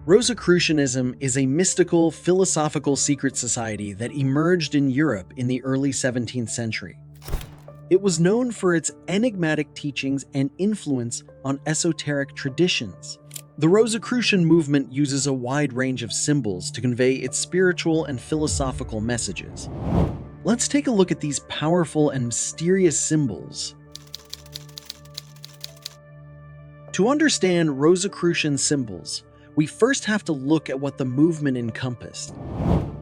Rosicrucianism is a mystical, philosophical secret society that emerged in Europe in the early 17th century. It was known for its enigmatic teachings and influence on esoteric traditions. The Rosicrucian movement uses a wide range of symbols to convey its spiritual and philosophical messages. Let's take a look at these powerful and mysterious symbols. To understand Rosicrucian symbols, we first have to look at what the movement encompassed.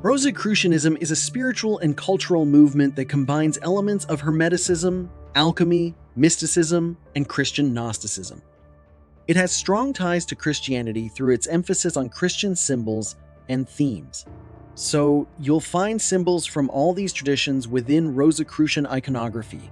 Rosicrucianism is a spiritual and cultural movement that combines elements of Hermeticism, alchemy, mysticism, and Christian Gnosticism. It has strong ties to Christianity through its emphasis on Christian symbols and themes. So, you'll find symbols from all these traditions within Rosicrucian iconography.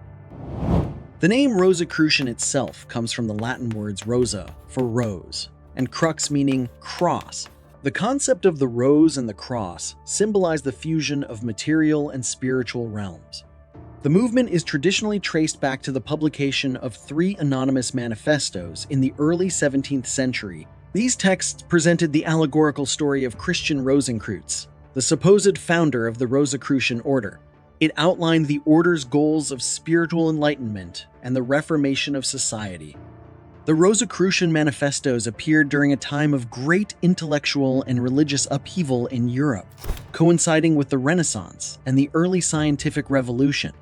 The name Rosicrucian itself comes from the Latin words rosa, for rose, and crux meaning cross. The concept of the rose and the cross symbolize the fusion of material and spiritual realms. The movement is traditionally traced back to the publication of 3 anonymous manifestos in the early 17th century. These texts presented the allegorical story of Christian Rosicrucius, the supposed founder of the Rosicrucian order. It outlined the order's goals of spiritual enlightenment and the reformation of society. The Rosicrucian manifestos appeared during a time of great intellectual and religious upheaval in Europe, coinciding with the Renaissance and the early scientific revolution.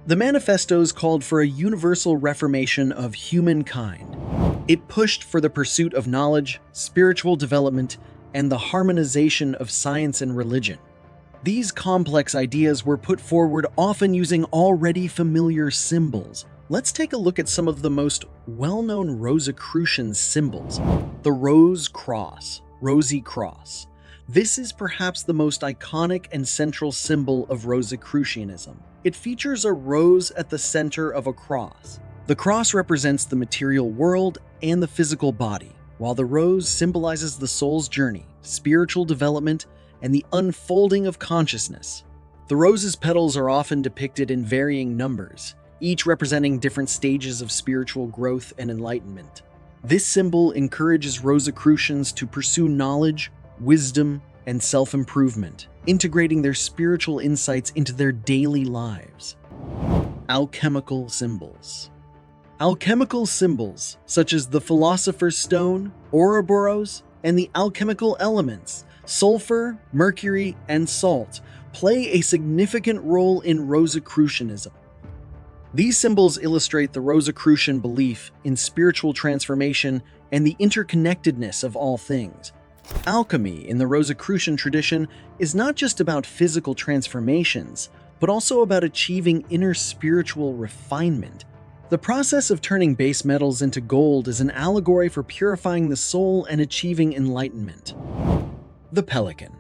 The manifestos called for a universal reformation of humankind. It pushed for the pursuit of knowledge, spiritual development, and the harmonization of science and religion. These complex ideas were put forward often using already familiar symbols. Let's take a look at some of the most well-known Rosicrucian symbols. The Rose Cross, Rosy Cross. This is perhaps the most iconic and central symbol of Rosicrucianism. It features a rose at the center of a cross. The cross represents the material world and the physical body, while the rose symbolizes the soul's journey, spiritual development, and the unfolding of consciousness. The rose's petals are often depicted in varying numbers, each representing different stages of spiritual growth and enlightenment. This symbol encourages Rosicrucians to pursue knowledge, wisdom, and self-improvement, integrating their spiritual insights into their daily lives. Alchemical symbols. Alchemical symbols, such as the Philosopher's Stone, Ouroboros, and the alchemical elements, sulfur, mercury, and salt, play a significant role in Rosicrucianism. These symbols illustrate the Rosicrucian belief in spiritual transformation and the interconnectedness of all things. Alchemy in the Rosicrucian tradition is not just about physical transformations, but also about achieving inner spiritual refinement. The process of turning base metals into gold is an allegory for purifying the soul and achieving enlightenment. The Pelican.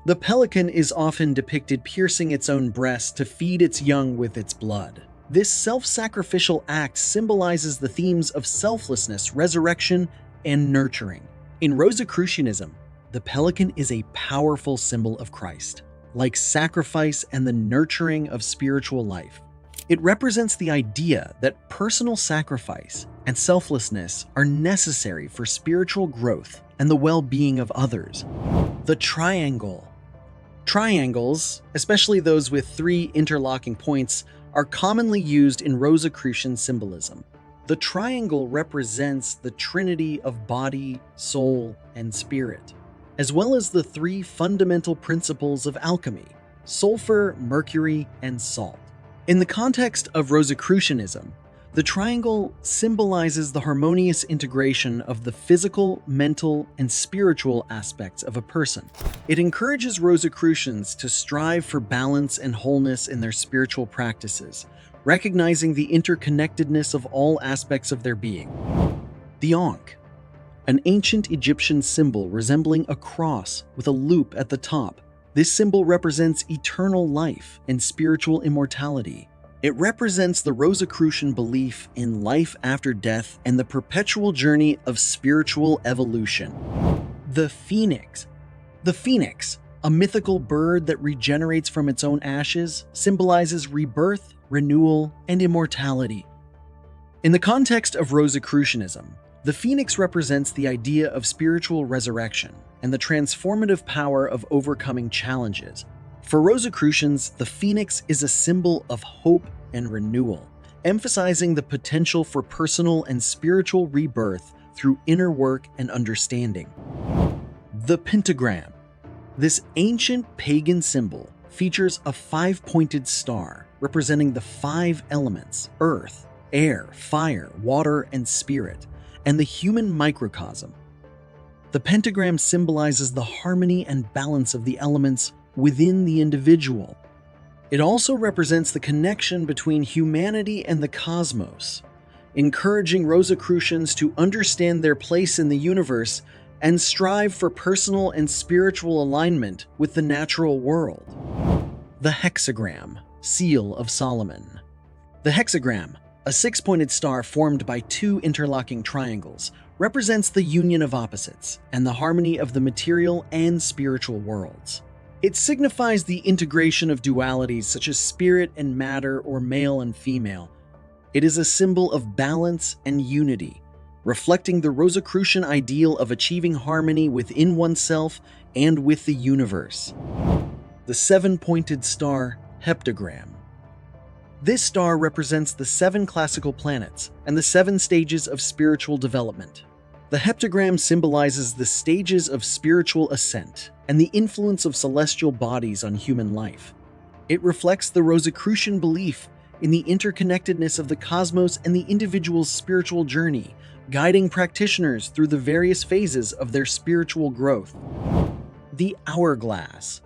The pelican is often depicted piercing its own breast to feed its young with its blood. This self-sacrificial act symbolizes the themes of selflessness, resurrection, and nurturing. In Rosicrucianism, the pelican is a powerful symbol of Christ, like sacrifice and the nurturing of spiritual life. It represents the idea that personal sacrifice and selflessness are necessary for spiritual growth and the well-being of others. The triangle. Triangles, especially those with 3 interlocking points, are commonly used in Rosicrucian symbolism. The triangle represents the trinity of body, soul, and spirit, as well as the 3 fundamental principles of alchemy: sulfur, mercury, and salt. In the context of Rosicrucianism, the triangle symbolizes the harmonious integration of the physical, mental, and spiritual aspects of a person. It encourages Rosicrucians to strive for balance and wholeness in their spiritual practices, recognizing the interconnectedness of all aspects of their being. The Ankh, an ancient Egyptian symbol resembling a cross with a loop at the top. This symbol represents eternal life and spiritual immortality. It represents the Rosicrucian belief in life after death and the perpetual journey of spiritual evolution. The Phoenix. The phoenix, a mythical bird that regenerates from its own ashes, symbolizes rebirth, renewal, and immortality. In the context of Rosicrucianism, The phoenix represents the idea of spiritual resurrection and the transformative power of overcoming challenges. For Rosicrucians, the phoenix is a symbol of hope and renewal, emphasizing the potential for personal and spiritual rebirth through inner work and understanding. The pentagram. This ancient pagan symbol features a five-pointed star representing the five elements: earth, air, fire, water, and spirit, and the human microcosm. The pentagram symbolizes the harmony and balance of the elements within the individual. It also represents the connection between humanity and the cosmos, encouraging Rosicrucians to understand their place in the universe and strive for personal and spiritual alignment with the natural world. The hexagram, seal of Solomon. The hexagram, a six-pointed star formed by two interlocking triangles, represents the union of opposites and the harmony of the material and spiritual worlds. It signifies the integration of dualities such as spirit and matter or male and female. It is a symbol of balance and unity, reflecting the Rosicrucian ideal of achieving harmony within oneself and with the universe. The seven-pointed star, Heptagram. This star represents the seven classical planets and the seven stages of spiritual development. The heptagram symbolizes the stages of spiritual ascent and the influence of celestial bodies on human life. It reflects the Rosicrucian belief in the interconnectedness of the cosmos and the individual's spiritual journey, guiding practitioners through the various phases of their spiritual growth. The hourglass.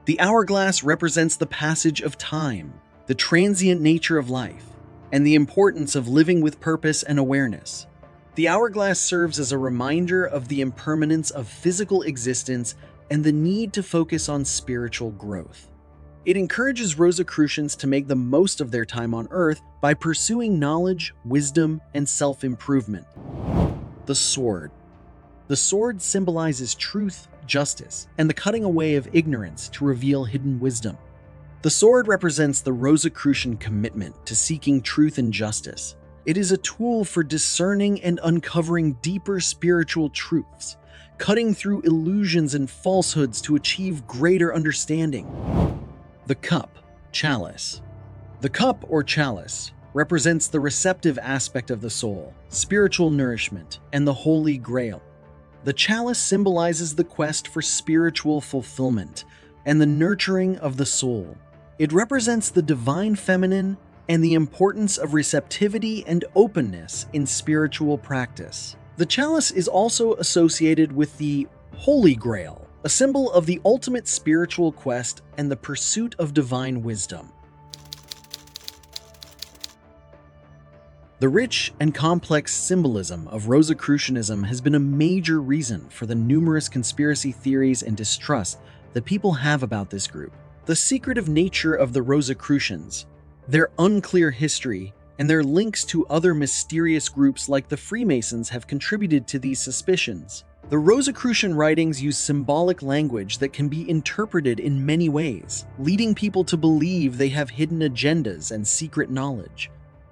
The hourglass represents the passage of time, the transient nature of life, and the importance of living with purpose and awareness. The hourglass serves as a reminder of the impermanence of physical existence and the need to focus on spiritual growth. It encourages Rosicrucians to make the most of their time on Earth by pursuing knowledge, wisdom, and self-improvement. The sword. The sword symbolizes truth, justice, and the cutting away of ignorance to reveal hidden wisdom. The sword represents the Rosicrucian commitment to seeking truth and justice. It is a tool for discerning and uncovering deeper spiritual truths, cutting through illusions and falsehoods to achieve greater understanding. The cup, chalice. The cup or chalice represents the receptive aspect of the soul, spiritual nourishment, and the Holy Grail. The chalice symbolizes the quest for spiritual fulfillment and the nurturing of the soul. It represents the divine feminine and the importance of receptivity and openness in spiritual practice. The chalice is also associated with the Holy Grail, a symbol of the ultimate spiritual quest and the pursuit of divine wisdom. The rich and complex symbolism of Rosicrucianism has been a major reason for the numerous conspiracy theories and distrust that people have about this group. The secretive nature of the Rosicrucians, their unclear history, and their links to other mysterious groups like the Freemasons have contributed to these suspicions. The Rosicrucian writings use symbolic language that can be interpreted in many ways, leading people to believe they have hidden agendas and secret knowledge.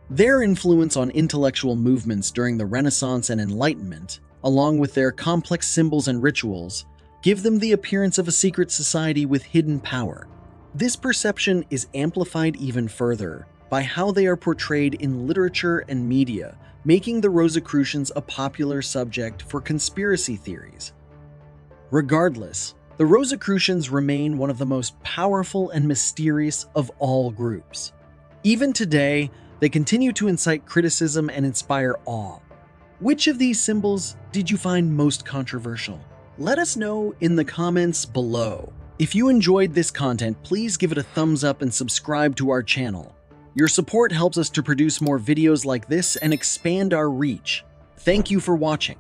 Their influence on intellectual movements during the Renaissance and Enlightenment, along with their complex symbols and rituals, give them the appearance of a secret society with hidden power. This perception is amplified even further by how they are portrayed in literature and media, making the Rosicrucians a popular subject for conspiracy theories. Regardless, the Rosicrucians remain one of the most powerful and mysterious of all groups. Even today, they continue to incite criticism and inspire awe. Which of these symbols did you find most controversial? Let us know in the comments below. If you enjoyed this content, please give it a thumbs up and subscribe to our channel. Your support helps us to produce more videos like this and expand our reach. Thank you for watching.